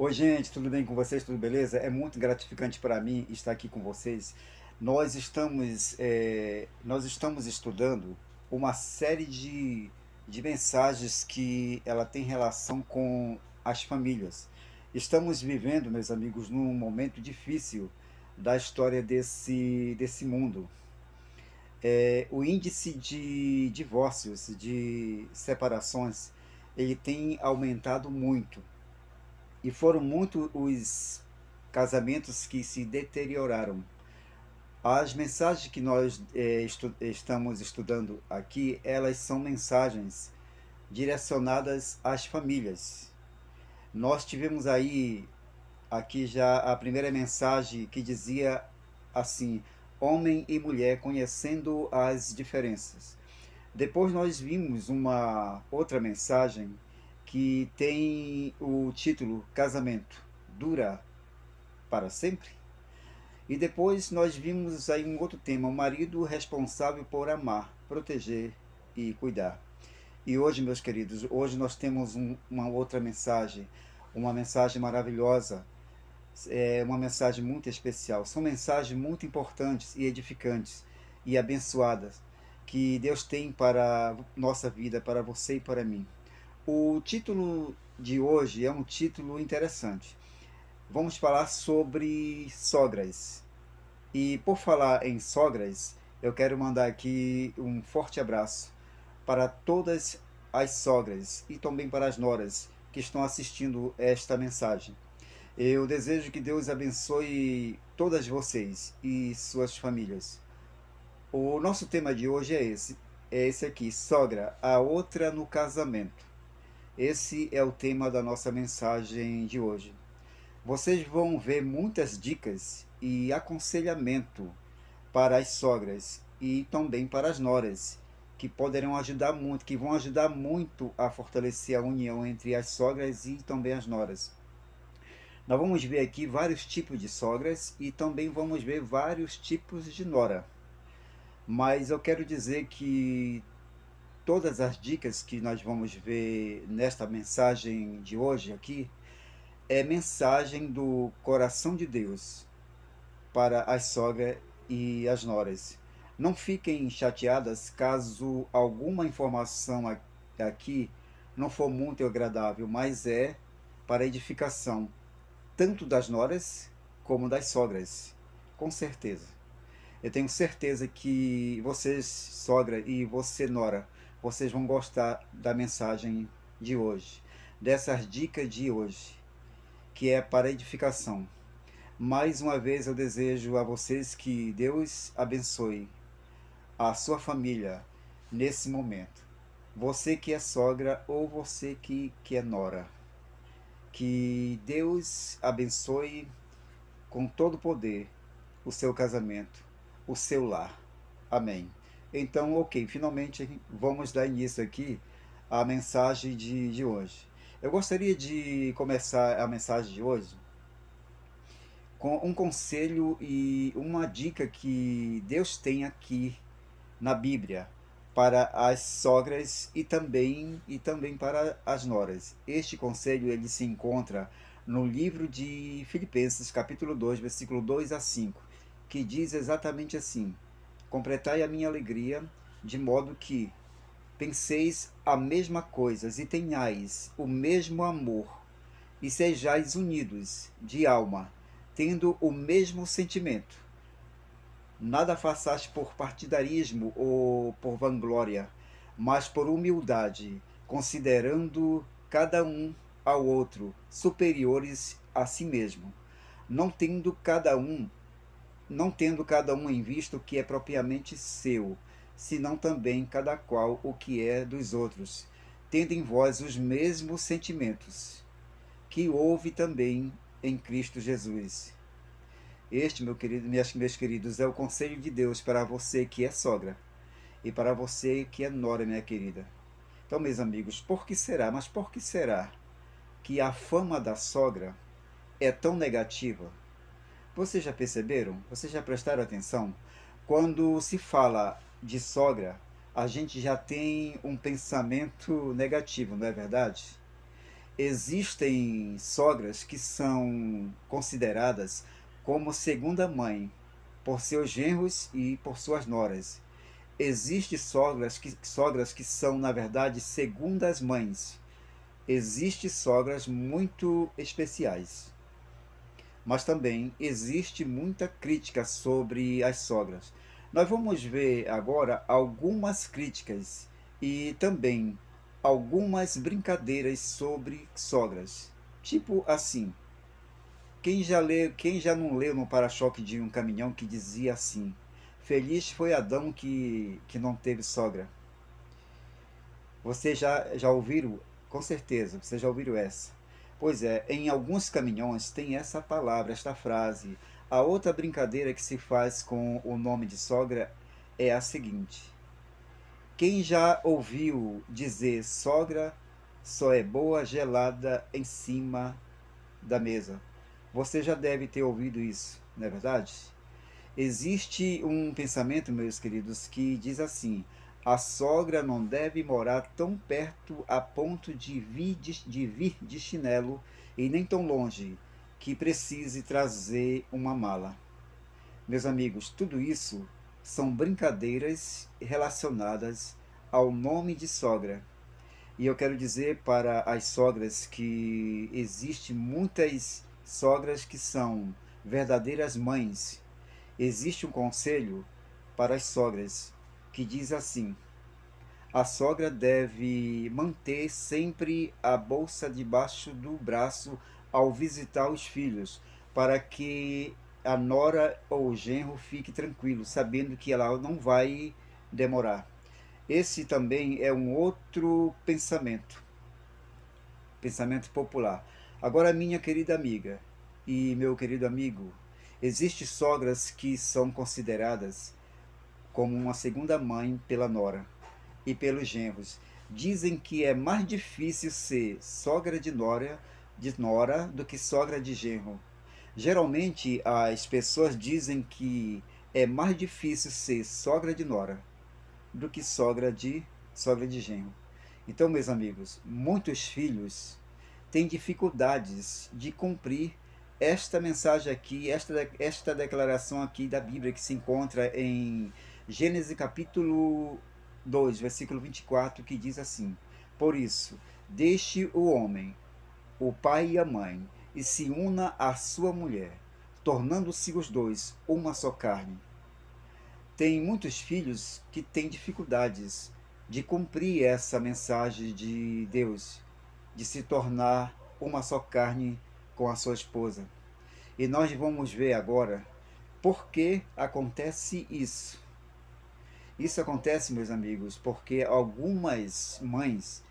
Oi, gente, tudo bem com vocês? Tudo beleza? É muito gratificante para mim estar aqui com vocês. Nós estamos estudando uma série de mensagens que ela tem relação com as famílias. Estamos vivendo, meus amigos, num momento difícil da história desse mundo. O índice de divórcios, de separações, ele tem aumentado muito. E foram muito os casamentos que se deterioraram. As mensagens que nós estamos estudando aqui, elas são mensagens direcionadas às famílias. Nós tivemos aqui já a primeira mensagem que dizia assim: homem e mulher conhecendo as diferenças. Depois nós vimos uma outra mensagem que tem o título Casamento dura para sempre? E depois nós vimos aí um outro tema, o marido responsável por amar, proteger e cuidar. E hoje, meus queridos, hoje nós temos uma outra mensagem, uma mensagem maravilhosa, uma mensagem muito especial. São mensagens muito importantes e edificantes e abençoadas que Deus tem para nossa vida, para você e para mim. O título de hoje é um título interessante. Vamos falar sobre sogras. E por falar em sogras, eu quero mandar aqui um forte abraço para todas as sogras e também para as noras que estão assistindo esta mensagem. Eu desejo que Deus abençoe todas vocês e suas famílias. O nosso tema de hoje é esse aqui, sogra, a outra no casamento. Esse é o tema da nossa mensagem de hoje. Vocês vão ver muitas dicas e aconselhamento para as sogras e também para as noras, que poderão ajudar muito, que vão ajudar muito a fortalecer a união entre as sogras e também as noras. Nós vamos ver aqui vários tipos de sogras e também vamos ver vários tipos de nora. Mas eu quero dizer que todas as dicas que nós vamos ver nesta mensagem de hoje aqui é mensagem do coração de Deus para as sogras e as noras. Não fiquem chateadas caso alguma informação aqui não for muito agradável, mas é para edificação, tanto das noras como das sogras, com certeza. Eu tenho certeza que vocês, sogra, e você, nora, vocês vão gostar da mensagem de hoje, dessas dicas de hoje, que é para edificação. Mais uma vez eu desejo a vocês que Deus abençoe a sua família nesse momento. Você que é sogra ou você que é nora. Que Deus abençoe com todo o poder o seu casamento, o seu lar. Amém. Então, ok, finalmente vamos dar início aqui à mensagem de hoje. Eu gostaria de começar a mensagem de hoje com um conselho e uma dica que Deus tem aqui na Bíblia para as sogras e também para as noras. Este conselho ele se encontra no livro de Filipenses, capítulo 2, versículo 2 a 5, que diz exatamente assim: completai a minha alegria, de modo que penseis a mesma coisa e tenhais o mesmo amor, e sejais unidos de alma, tendo o mesmo sentimento. Nada façais por partidarismo ou por vanglória, mas por humildade, considerando cada um ao outro superiores a si mesmo, não tendo cada um, não tendo cada um em vista o que é propriamente seu, senão também cada qual o que é dos outros, tendo em vós os mesmos sentimentos que houve também em Cristo Jesus. Este, meu querido, meus queridos, é o conselho de Deus para você que é sogra e para você que é nora, minha querida. Então, meus amigos, por que será? Mas por que será que a fama da sogra é tão negativa? Vocês já perceberam? Vocês já prestaram atenção? Quando se fala de sogra, a gente já tem um pensamento negativo, não é verdade? Existem sogras que são consideradas como segunda mãe por seus genros e por suas noras. Existem sogras que são, na verdade, segundas mães. Existem sogras muito especiais. Mas também existe muita crítica sobre as sogras. Nós vamos ver agora algumas críticas e também algumas brincadeiras sobre sogras. Tipo assim, quem já não leu no para-choque de um caminhão que dizia assim: Feliz foi Adão que não teve sogra. Você já ouviram? Com certeza, você já ouviram essa. Pois é, em alguns caminhões tem essa palavra, esta frase. A outra brincadeira que se faz com o nome de sogra é a seguinte: quem já ouviu dizer sogra só é boa gelada em cima da mesa? Você já deve ter ouvido isso, não é verdade? Existe um pensamento, meus queridos, que diz assim: a sogra não deve morar tão perto a ponto de vir de chinelo e nem tão longe que precise trazer uma mala. Meus amigos, tudo isso são brincadeiras relacionadas ao nome de sogra. E eu quero dizer para as sogras que existem muitas sogras que são verdadeiras mães. Existe um conselho para as sogras que diz assim: a sogra deve manter sempre a bolsa debaixo do braço ao visitar os filhos, para que a nora ou o genro fique tranquilo, sabendo que ela não vai demorar. Esse também é um outro pensamento popular. Agora, minha querida amiga e meu querido amigo, existem sogras que são consideradas como uma segunda mãe pela nora e pelos genros. Dizem que é mais difícil ser sogra de nora do que sogra de genro. Geralmente as pessoas dizem que é mais difícil ser sogra de nora do que sogra de genro. Então, meus amigos, muitos filhos têm dificuldades de cumprir esta mensagem aqui, esta declaração aqui da Bíblia que se encontra em Gênesis capítulo 2 versículo 24, que diz assim: Por isso, deixe o homem, o pai e a mãe, e se una à sua mulher, tornando-se os dois uma só carne. Tem muitos filhos que têm dificuldades de cumprir essa mensagem de Deus, de se tornar uma só carne com a sua esposa. E nós vamos ver agora por que acontece isso. Isso acontece, meus amigos, porque algumas mães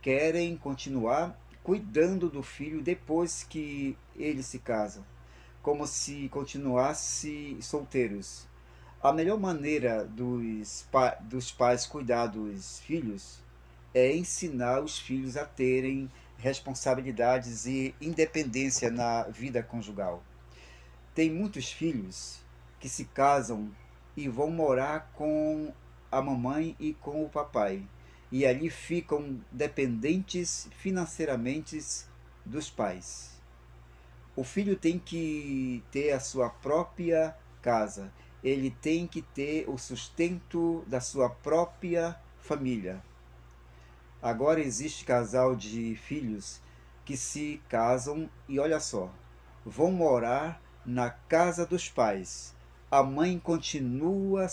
querem continuar cuidando do filho depois que ele se casa, como se continuasse solteiros. A melhor maneira dos pais cuidar dos filhos é ensinar os filhos a terem responsabilidades e independência na vida conjugal. Tem muitos filhos que se casam e vão morar com a mamãe e com o papai. E ali ficam dependentes financeiramente dos pais. O filho tem que ter a sua própria casa. Ele tem que ter o sustento da sua própria família. Agora existe casal de filhos que se casam e olha só, vão morar na casa dos pais. A mãe continua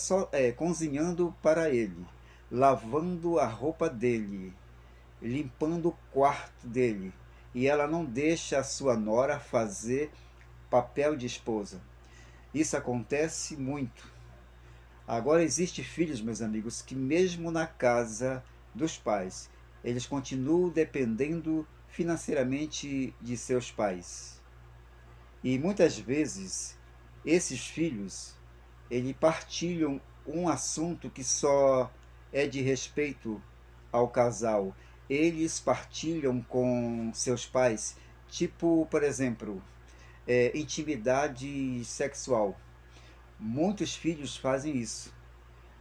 cozinhando para ele, lavando a roupa dele, limpando o quarto dele. E ela não deixa a sua nora fazer papel de esposa. Isso acontece muito. Agora existem filhos, meus amigos, que mesmo na casa dos pais, eles continuam dependendo financeiramente de seus pais. E muitas vezes esses filhos, eles partilham um assunto que só é de respeito ao casal. Eles partilham com seus pais, tipo, por exemplo, intimidade sexual. Muitos filhos fazem isso.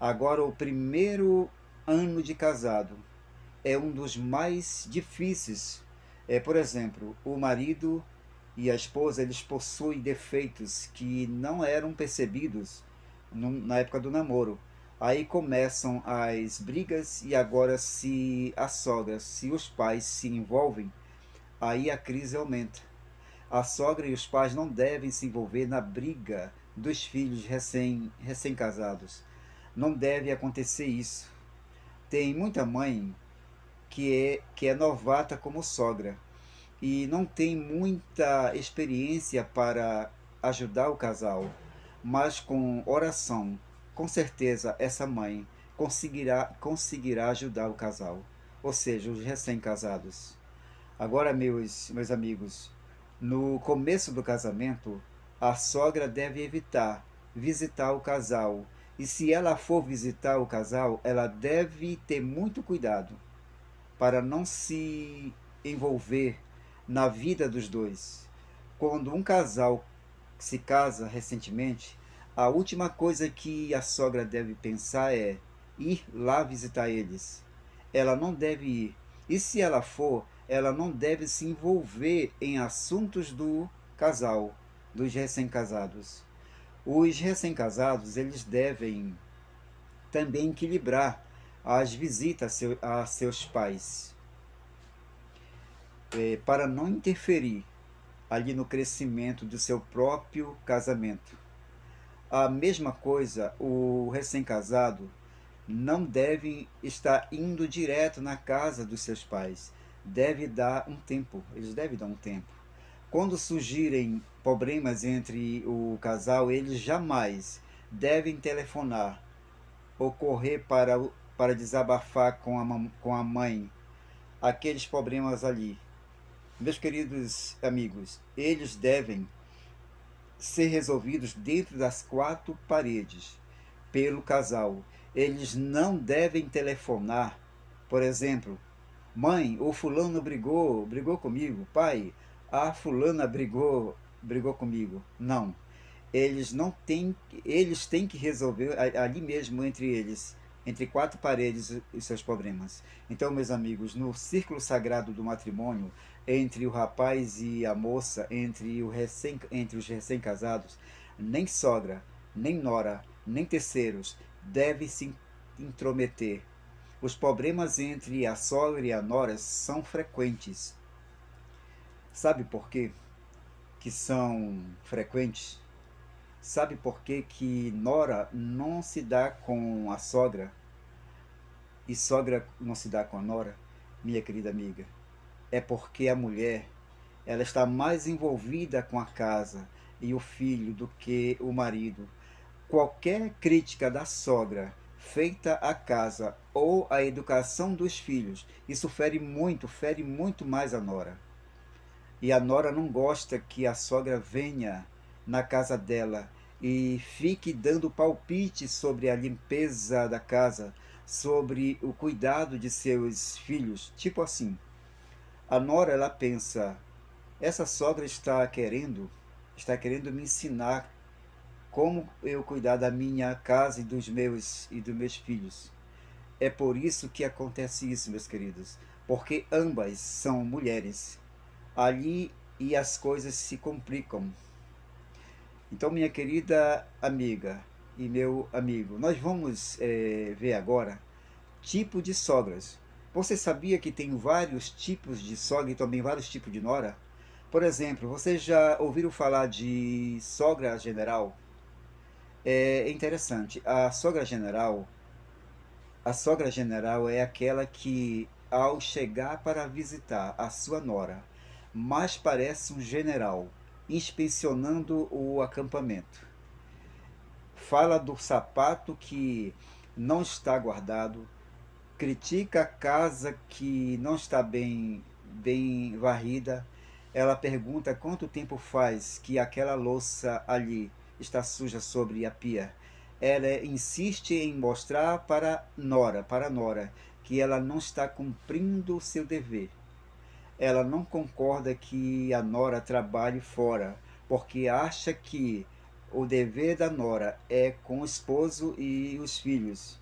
Agora, o primeiro ano de casado é um dos mais difíceis Por exemplo, o marido e a esposa, eles possuem defeitos que não eram percebidos na época do namoro. Aí começam as brigas e agora se a sogra, se os pais se envolvem, aí a crise aumenta. A sogra e os pais não devem se envolver na briga dos filhos recém-casados. Não deve acontecer isso. Tem muita mãe que é novata como sogra e não tem muita experiência para ajudar o casal, mas com oração, com certeza essa mãe conseguirá ajudar o casal, ou seja, os recém-casados. Agora, meus amigos, no começo do casamento, a sogra deve evitar visitar o casal. E se ela for visitar o casal, ela deve ter muito cuidado para não se envolver na vida dos dois. Quando um casal se casa recentemente, a última coisa que a sogra deve pensar é ir lá visitar eles. Ela não deve ir. E se ela for, ela não deve se envolver em assuntos do casal, dos recém-casados. Os recém-casados, eles devem também equilibrar as visitas a seus pais, para não interferir ali no crescimento do seu próprio casamento. A mesma coisa, o recém-casado não deve estar indo direto na casa dos seus pais. Deve dar um tempo, eles devem dar um tempo. Quando surgirem problemas entre o casal, eles jamais devem telefonar ou correr para desabafar com a mãe aqueles problemas ali. Meus queridos amigos, eles devem ser resolvidos dentro das quatro paredes, pelo casal. Eles não devem telefonar, por exemplo, mãe, o fulano brigou comigo, pai, a fulana brigou comigo. Não. Eles não têm, eles têm que resolver ali mesmo entre eles, entre quatro paredes, os seus problemas. Então, meus amigos, no círculo sagrado do matrimônio, entre o rapaz e a moça, entre os recém-casados, nem sogra, nem nora, nem terceiros devem se intrometer. Os problemas entre a sogra e a nora são frequentes. Sabe por quê que são frequentes? Sabe por que que nora não se dá com a sogra e sogra não se dá com a nora, minha querida amiga? É porque a mulher, ela está mais envolvida com a casa e o filho do que o marido. Qualquer crítica da sogra feita à casa ou à educação dos filhos, isso fere muito mais a nora. E a nora não gosta que a sogra venha na casa dela e fique dando palpite sobre a limpeza da casa, sobre o cuidado de seus filhos. Tipo assim, a nora ela pensa, essa sogra está querendo me ensinar como eu cuidar da minha casa e dos meus filhos. É por isso que acontece isso, meus queridos, porque ambas são mulheres ali e as coisas se complicam. Então, minha querida amiga e meu amigo, nós vamos ver agora tipo de sogras. Você sabia que tem vários tipos de sogra e também vários tipos de nora? Por exemplo, vocês já ouviram falar de sogra general? É interessante. A sogra general é aquela que, ao chegar para visitar a sua nora, mais parece um general inspecionando o acampamento. Fala do sapato que não está guardado, critica a casa que não está bem varrida. Ela pergunta quanto tempo faz que aquela louça ali está suja sobre a pia. Ela insiste em mostrar para a Nora, que ela não está cumprindo o seu dever. Ela não concorda que a Nora trabalhe fora, porque acha que o dever da Nora é com o esposo e os filhos.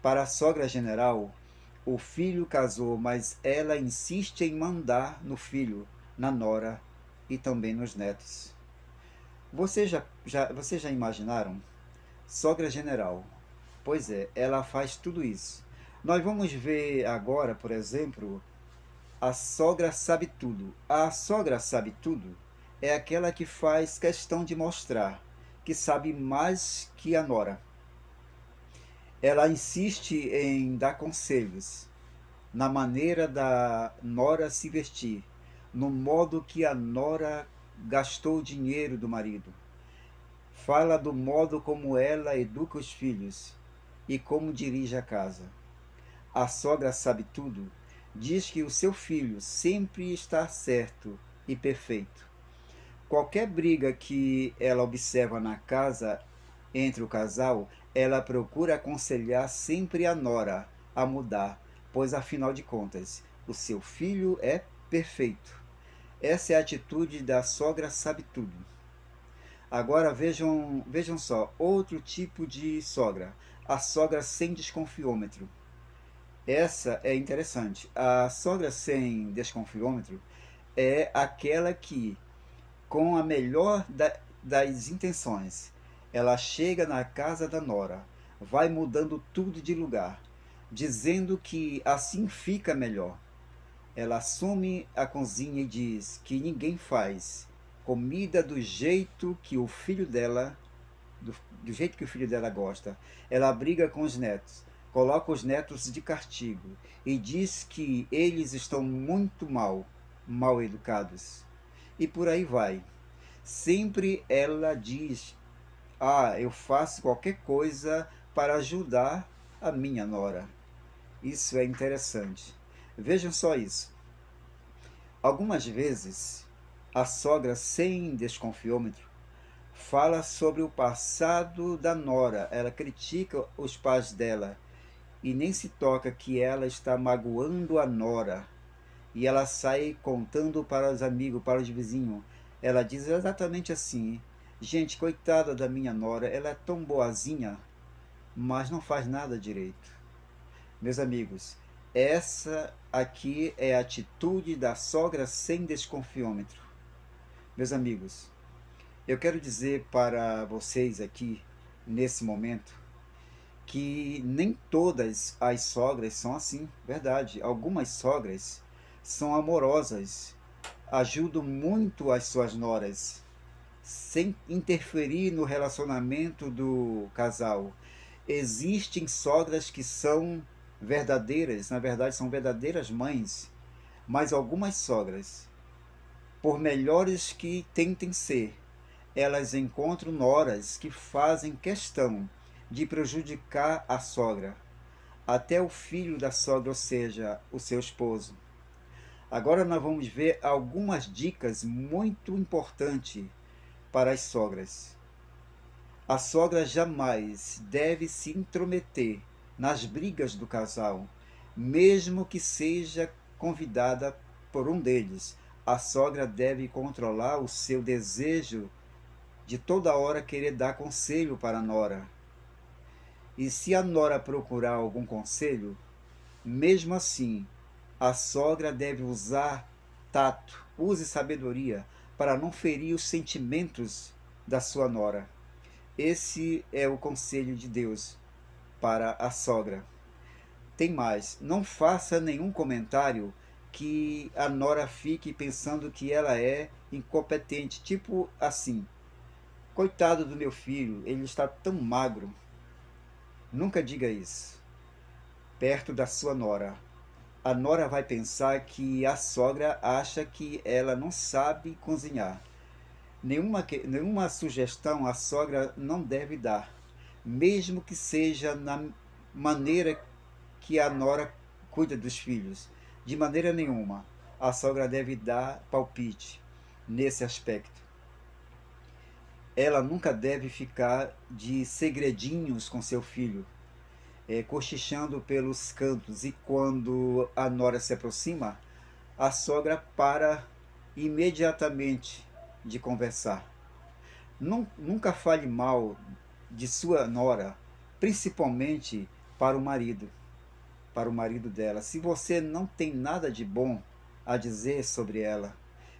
Para a sogra general, O filho casou, mas ela insiste em mandar no filho, na nora e também nos netos. Vocês já imaginaram? Sogra general. Pois é, ela faz tudo isso. Nós vamos ver agora, por exemplo, a sogra sabe tudo. A sogra sabe tudo é aquela que faz questão de mostrar que sabe mais que a nora. Ela insiste em dar conselhos na maneira da nora se vestir, no modo que a nora gastou o dinheiro do marido. Fala do modo como ela educa os filhos e como dirige a casa. A sogra sabe tudo, diz que o seu filho sempre está certo e perfeito. Qualquer briga que ela observa na casa entre o casal, ela procura aconselhar sempre a nora a mudar, pois afinal de contas, o seu filho é perfeito. Essa é a atitude da sogra sabe tudo. Agora vejam só, outro tipo de sogra, a sogra sem desconfiômetro. Essa é interessante. A sogra sem desconfiômetro é aquela que, com a melhor das intenções, ela chega na casa da nora, vai mudando tudo de lugar, dizendo que assim fica melhor. Ela assume a cozinha e diz que ninguém faz comida do jeito que o filho dela, do jeito que o filho dela gosta. Ela briga com os netos, coloca os netos de castigo e diz que eles estão muito mal educados. E por aí vai. Sempre ela diz: "Ah, eu faço qualquer coisa para ajudar a minha nora." Isso é interessante. Vejam só isso. Algumas vezes, a sogra sem desconfiômetro fala sobre o passado da nora. Ela critica os pais dela e nem se toca que ela está magoando a nora. E ela sai contando para os amigos, para os vizinhos. Ela diz exatamente assim: "Gente, coitada da minha nora, ela é tão boazinha, mas não faz nada direito." Meus amigos, essa aqui é a atitude da sogra sem desconfiômetro. Meus amigos, eu quero dizer para vocês aqui, nesse momento, que nem todas as sogras são assim, verdade. Algumas sogras são amorosas, ajudam muito as suas noras, sem interferir no relacionamento do casal. Existem sogras que são verdadeiras, na verdade são verdadeiras mães, mas algumas sogras, por melhores que tentem ser, elas encontram noras que fazem questão de prejudicar a sogra, até o filho da sogra, ou seja, o seu esposo. Agora nós vamos ver algumas dicas muito importantes para as sogras. A sogra jamais deve se intrometer nas brigas do casal, mesmo que seja convidada por um deles. A sogra deve controlar o seu desejo de toda hora querer dar conselho para a nora. E se a nora procurar algum conselho, mesmo assim, a sogra deve usar tato, use sabedoria para não ferir os sentimentos da sua nora. Esse é o conselho de Deus para a sogra. Tem mais, não faça nenhum comentário que a nora fique pensando que ela é incompetente, tipo assim: "Coitado do meu filho, ele está tão magro." Nunca diga isso perto da sua nora. A nora vai pensar que a sogra acha que ela não sabe cozinhar. Nenhuma sugestão a sogra não deve dar, mesmo que seja na maneira que a nora cuida dos filhos. De maneira nenhuma a sogra deve dar palpite nesse aspecto. Ela nunca deve ficar de segredinhos com seu filho, cochichando pelos cantos, e quando a nora se aproxima, a sogra para imediatamente de conversar. Nunca fale mal de sua nora, principalmente para o marido. para o marido dela. Se você não tem nada de bom a dizer sobre ela,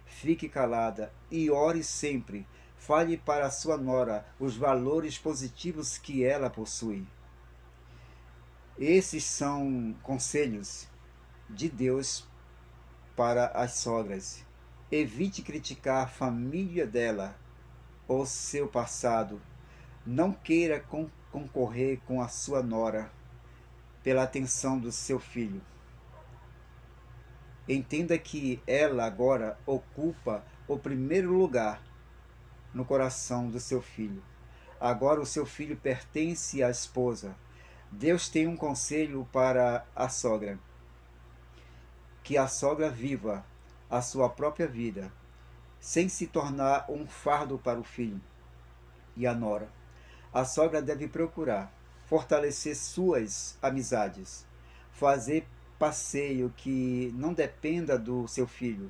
fique calada e ore sempre. Fale para a sua nora os valores positivos que ela possui. Esses são conselhos de Deus para as sogras. Evite criticar a família dela ou seu passado. Não queira concorrer com a sua nora pela atenção do seu filho. Entenda que ela agora ocupa o primeiro lugar no coração do seu filho. Agora o seu filho pertence à esposa. Deus tem um conselho para a sogra: que a sogra viva a sua própria vida, sem se tornar um fardo para o filho e a nora. A sogra deve procurar fortalecer suas amizades, fazer passeio que não dependa do seu filho.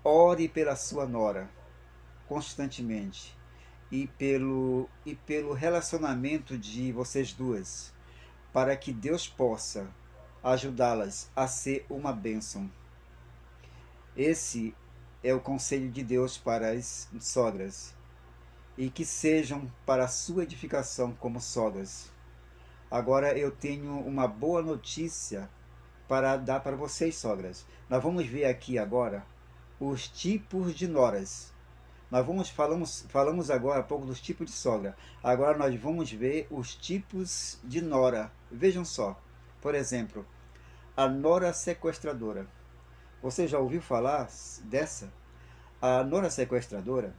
Ore pela sua nora constantemente e pelo relacionamento de vocês duas, para que Deus possa ajudá-las a ser uma bênção. Esse é o conselho de Deus para as sogras, e que sejam para a sua edificação como sogras. Agora eu tenho uma boa notícia para dar para vocês, sogras. Nós vamos ver aqui agora os tipos de noras. Falamos agora há pouco dos tipos de sogra. Agora nós vamos ver os tipos de nora. Vejam só. Por exemplo, a nora sequestradora. Você já ouviu falar dessa? A nora sequestradora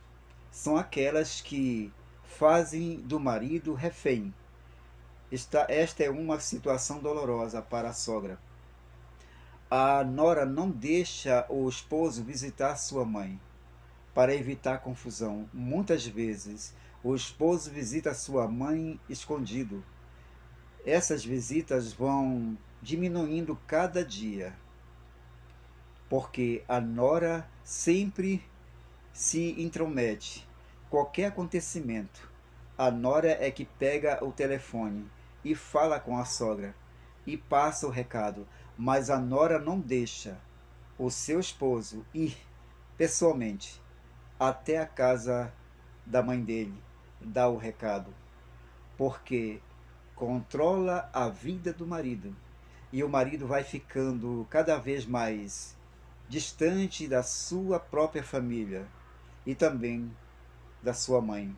são aquelas que fazem do marido refém. Esta é uma situação dolorosa para a sogra. A nora não deixa o esposo visitar sua mãe para evitar confusão. Muitas vezes o esposo visita sua mãe escondido. Essas visitas vão diminuindo cada dia, porque a nora sempre se intromete. Qualquer acontecimento, a nora é que pega o telefone e fala com a sogra e passa o recado, mas a nora não deixa o seu esposo ir pessoalmente até a casa da mãe dele dar o recado, porque controla a vida do marido e o marido vai ficando cada vez mais distante da sua própria família e também da sua mãe.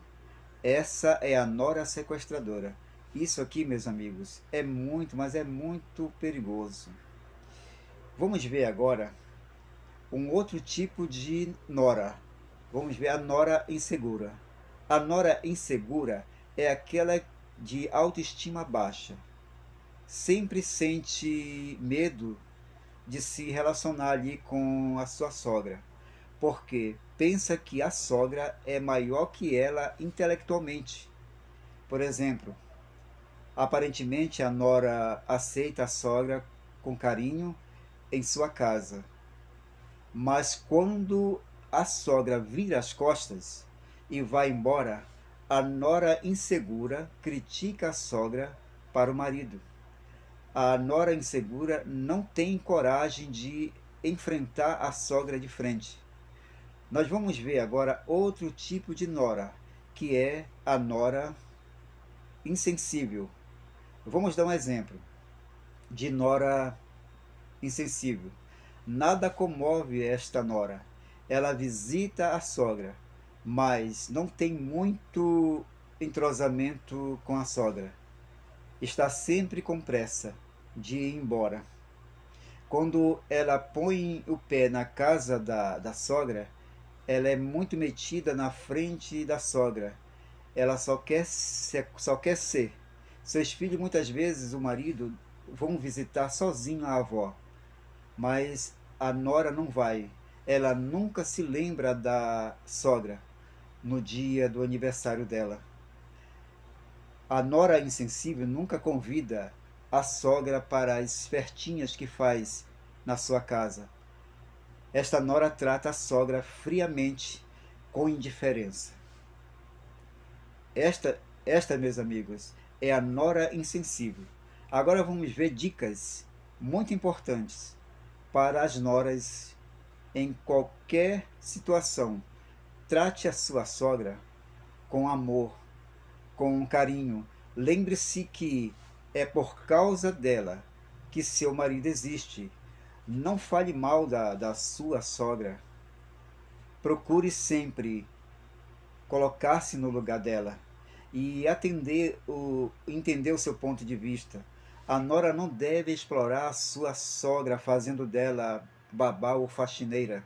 Essa é a nora sequestradora. Isso aqui, meus amigos, é muito, mas é muito perigoso. Vamos ver agora um outro tipo de nora. Vamos ver a nora insegura. A nora insegura é aquela de autoestima baixa. Sempre sente medo de se relacionar ali com a sua sogra, porque pensa que a sogra é maior que ela intelectualmente. Por exemplo, aparentemente a nora aceita a sogra com carinho em sua casa, mas quando a sogra vira as costas e vai embora, a nora insegura critica a sogra para o marido. A nora insegura não tem coragem de enfrentar a sogra de frente. Nós vamos ver agora outro tipo de nora, que é a nora insensível. Vamos dar um exemplo de nora insensível. Nada comove esta nora. Ela visita a sogra, mas não tem muito entrosamento com a sogra. Está sempre com pressa de ir embora. Quando ela põe o pé na casa da sogra, ela é muito metida na frente da sogra. Ela só quer ser. Seus filhos, muitas vezes, o marido, vão visitar sozinho a avó, mas a nora não vai. Ela nunca se lembra da sogra no dia do aniversário dela. A nora insensível nunca convida a sogra para as festinhas que faz na sua casa. Esta nora trata a sogra friamente, com indiferença. Esta, meus amigos, é a nora insensível. Agora vamos ver dicas muito importantes para as noras em qualquer situação. Trate a sua sogra com amor, com carinho. Lembre-se que é por causa dela que seu marido existe. Não fale mal da sua sogra. Procure sempre colocar-se no lugar dela e entender o seu ponto de vista. A nora não deve explorar a sua sogra fazendo dela babá ou faxineira.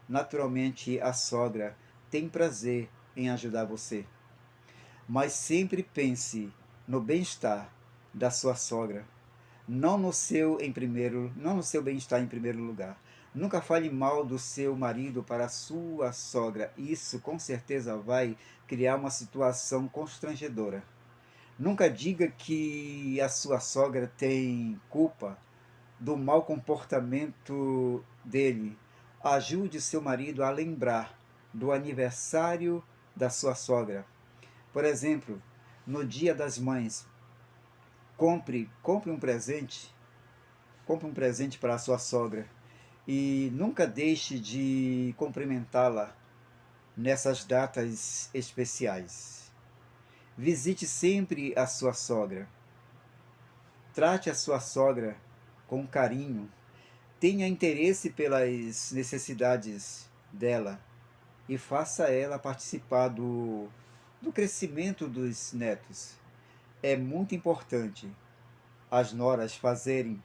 Naturalmente, a sogra tem prazer em ajudar você, mas sempre pense no bem-estar da sua sogra, não no seu bem-estar em primeiro lugar. Nunca fale mal do seu marido para a sua sogra. Isso com certeza vai criar uma situação constrangedora. Nunca diga que a sua sogra tem culpa do mau comportamento dele. Ajude seu marido a lembrar do aniversário da sua sogra. Por exemplo, no Dia das Mães, compre um presente para a sua sogra e nunca deixe de cumprimentá-la nessas datas especiais. Visite sempre a sua sogra. Trate a sua sogra com carinho. Tenha interesse pelas necessidades dela e faça ela participar do crescimento dos netos. É muito importante as noras fazerem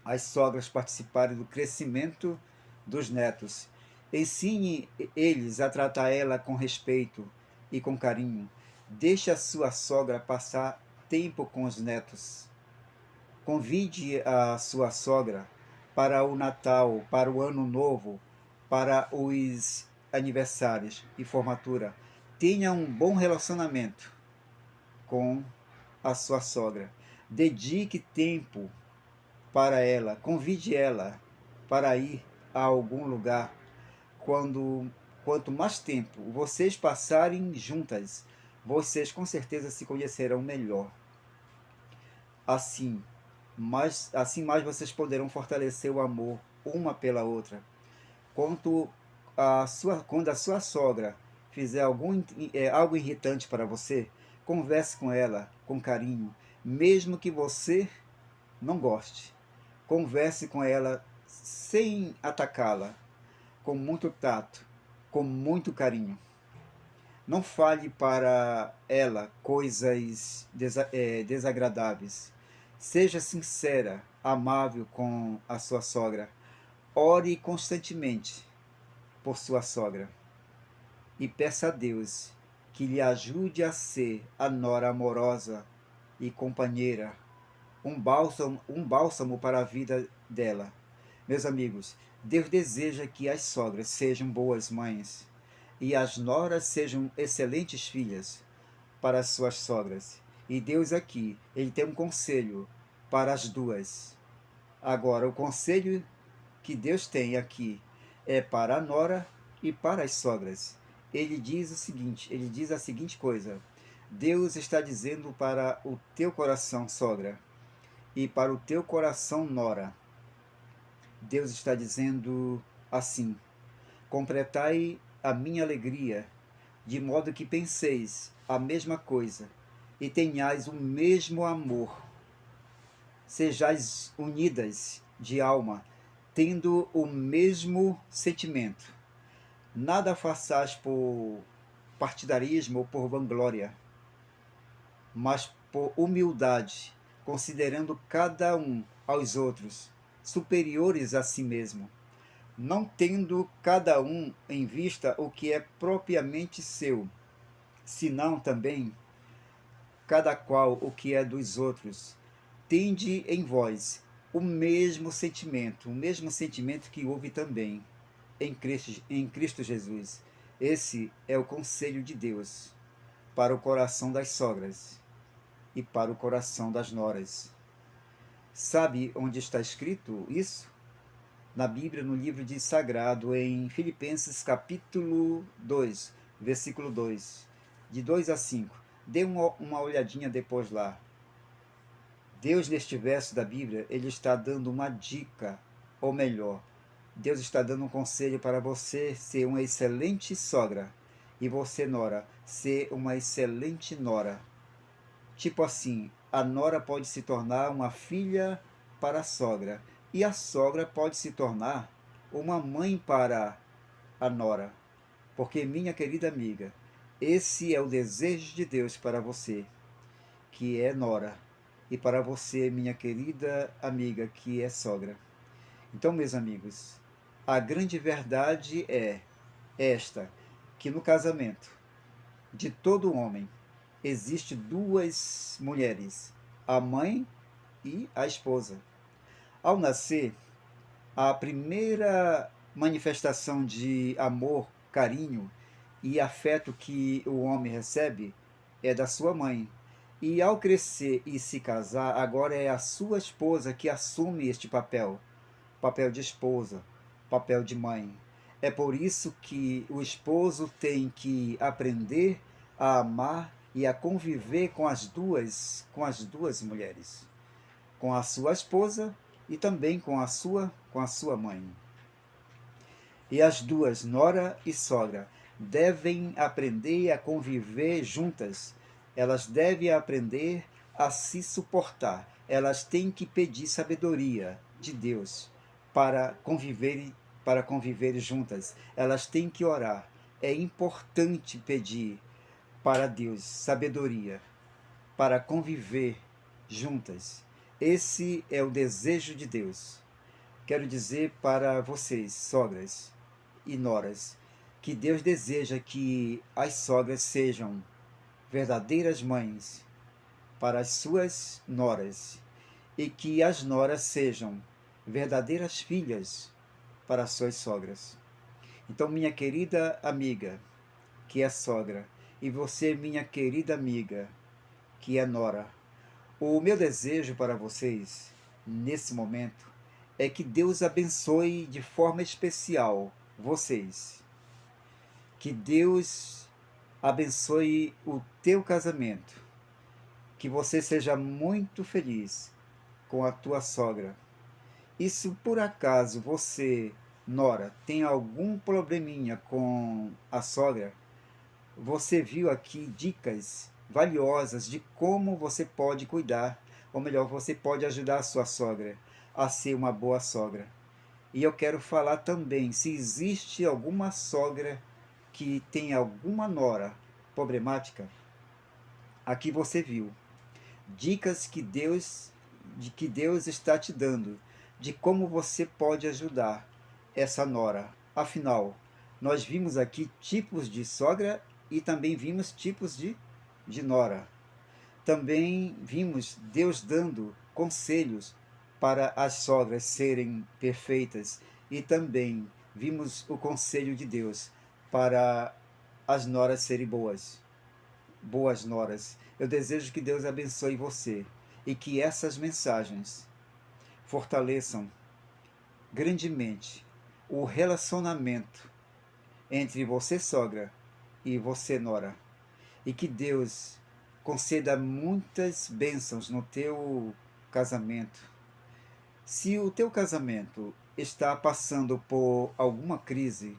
as sogras participarem do crescimento dos netos. Ensine eles a tratar ela com respeito e com carinho. Deixe a sua sogra passar tempo com os netos. Convide a sua sogra para o Natal, para o Ano Novo, para os aniversários e formatura. Tenha um bom relacionamento com a sua sogra. Dedique tempo para ela, convide ela para ir a algum lugar. Quanto mais tempo vocês passarem juntas, vocês com certeza se conhecerão melhor. Assim mais vocês poderão fortalecer o amor uma pela outra. Quando a sua sogra fizer algo irritante para você, converse com ela com carinho, mesmo que você não goste. Converse com ela sem atacá-la, com muito tato, com muito carinho. Não fale para ela coisas desagradáveis. Seja sincera, amável com a sua sogra. Ore constantemente por sua sogra e peça a Deus que lhe ajude a ser a nora amorosa e companheira, um bálsamo para a vida dela. Meus amigos, Deus deseja que as sogras sejam boas mães e as noras sejam excelentes filhas para as suas sogras. E Deus aqui, ele tem um conselho para as duas. Agora, o conselho que Deus tem aqui é para a nora e para as sogras. Ele diz o seguinte, ele diz a seguinte coisa: Deus está dizendo para o teu coração, sogra, e para o teu coração, nora. Deus está dizendo assim: completai a minha alegria, de modo que penseis a mesma coisa e tenhais o mesmo amor. Sejais unidas de alma, tendo o mesmo sentimento. Nada façais por partidarismo ou por vanglória, mas por humildade, considerando cada um aos outros superiores a si mesmo, não tendo cada um em vista o que é propriamente seu, senão também cada qual o que é dos outros. Tende em vós o mesmo sentimento que houve também em Cristo Jesus. Esse é o conselho de Deus para o coração das sogras e para o coração das noras. Sabe onde está escrito isso? Na Bíblia, no livro de Sagrado, em Filipenses capítulo 2, versículo 2, de 2 a 5. Dê uma olhadinha depois lá. Deus, neste verso da Bíblia, ele está dando uma dica, ou melhor, Deus está dando um conselho para você ser uma excelente sogra e você, nora, ser uma excelente nora. Tipo assim, a nora pode se tornar uma filha para a sogra e a sogra pode se tornar uma mãe para a nora. Porque, minha querida amiga, esse é o desejo de Deus para você, que é nora, e para você, minha querida amiga, que é sogra. Então, meus amigos, a grande verdade é esta, que no casamento de todo homem existe duas mulheres, a mãe e a esposa. Ao nascer, a primeira manifestação de amor, carinho e afeto que o homem recebe é da sua mãe. E ao crescer e se casar, agora é a sua esposa que assume este papel, papel de esposa, papel de mãe. É por isso que o esposo tem que aprender a amar e a conviver com as duas mulheres, com a sua esposa e também com a sua mãe. E as duas, nora e sogra, devem aprender a conviver juntas. Elas devem aprender a se suportar. Elas têm que pedir sabedoria de Deus para conviver juntas. Elas têm que orar. É importante pedir para Deus sabedoria para conviver juntas. Esse é o desejo de Deus. Quero dizer para vocês, sogras e noras, que Deus deseja que as sogras sejam verdadeiras mães para as suas noras e que as noras sejam verdadeiras filhas para as suas sogras. Então, minha querida amiga, que é sogra, e você, minha querida amiga, que é nora, o meu desejo para vocês, nesse momento, é que Deus abençoe de forma especial vocês. Que Deus abençoe o teu casamento. Que você seja muito feliz com a tua sogra. E se por acaso você, nora, tem algum probleminha com a sogra, você viu aqui dicas valiosas de como você pode cuidar, ou melhor, você pode ajudar a sua sogra a ser uma boa sogra. E eu quero falar também, se existe alguma sogra que tem alguma nora problemática, aqui você viu dicas que Deus está te dando de como você pode ajudar essa nora. Afinal, nós vimos aqui tipos de sogra e também vimos tipos de nora. Também vimos Deus dando conselhos para as sogras serem perfeitas e também vimos o conselho de Deus para as noras serem boas, boas noras. Eu desejo que Deus abençoe você e que essas mensagens fortaleçam grandemente o relacionamento entre você, sogra, e você, nora. E que Deus conceda muitas bênçãos no teu casamento. Se o teu casamento está passando por alguma crise,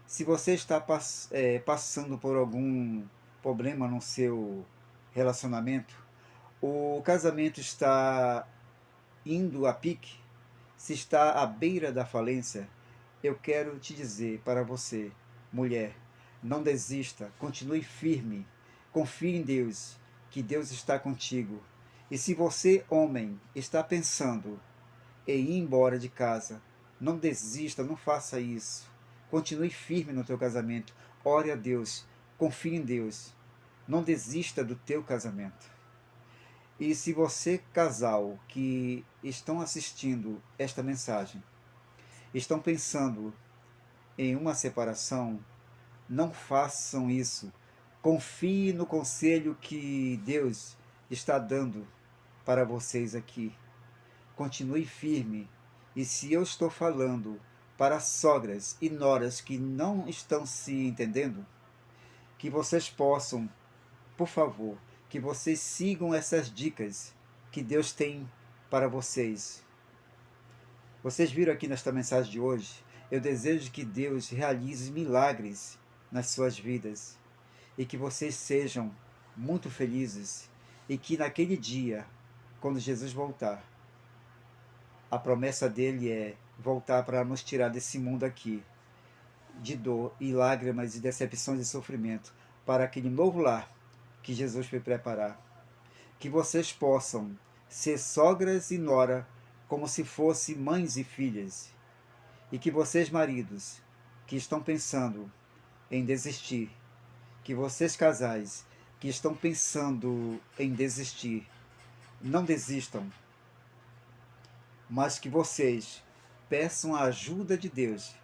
se você está passando por algum problema no seu relacionamento, o casamento está indo a pique, se está à beira da falência, eu quero te dizer para você, mulher, não desista, continue firme, confie em Deus, que Deus está contigo. E se você, homem, está pensando em ir embora de casa, não desista, não faça isso. Continue firme no teu casamento, ore a Deus, confie em Deus, não desista do teu casamento. E se você, casal, que estão assistindo esta mensagem, estão pensando em uma separação, não façam isso. Confie no conselho que Deus está dando para vocês aqui. Continue firme. E se eu estou falando para sogras e noras que não estão se entendendo, que vocês possam, por favor, que vocês sigam essas dicas que Deus tem para vocês. Vocês viram aqui nesta mensagem de hoje? Eu desejo que Deus realize milagres nas suas vidas e que vocês sejam muito felizes e que naquele dia, quando Jesus voltar, a promessa dele é voltar para nos tirar desse mundo aqui, de dor e lágrimas e decepções e sofrimento, para aquele novo lar que Jesus foi preparar. Que vocês possam ser sogras e nora como se fossem mães e filhas. E que vocês, maridos, que estão pensando em desistir, que vocês, casais, que estão pensando em desistir, não desistam, mas que vocês peçam a ajuda de Deus.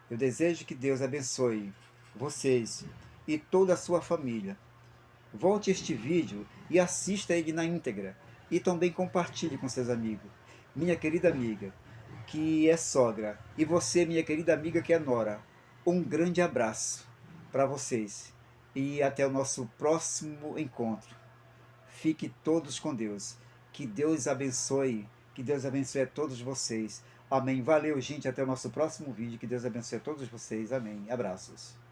Eu desejo que Deus abençoe vocês e toda a sua família. Volte este vídeo e assista ele na íntegra. E também compartilhe com seus amigos. Minha querida amiga, que é sogra, e você, minha querida amiga, que é nora, um grande abraço para vocês. E até o nosso próximo encontro. Fique todos com Deus. Que Deus abençoe. Que Deus abençoe a todos vocês. Amém. Valeu, gente. Até o nosso próximo vídeo. Que Deus abençoe a todos vocês. Amém. Abraços.